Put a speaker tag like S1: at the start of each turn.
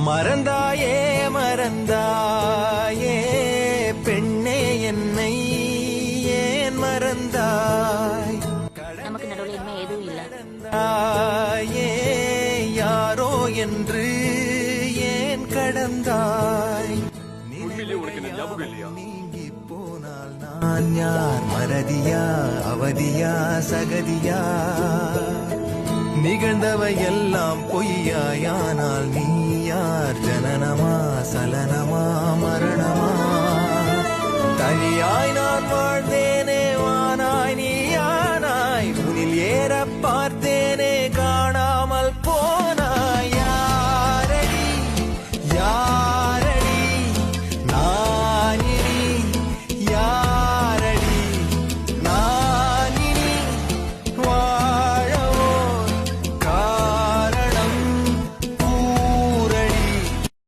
S1: மறந்தாயே மறந்தாயே பெண்ணே என்னை ஏன் மறந்தாய்?
S2: நமக்கு நடுவில் இனிமே எதுவும் இல்ல.
S1: யாரோ என்று ஏன் கடந்தாய்? நீங்கி போனால் நான் யார்? மறதியா அவதியா சகதியா? நிகழ்ந்தவை எல்லாம் பொய்யாயானால் நீயா?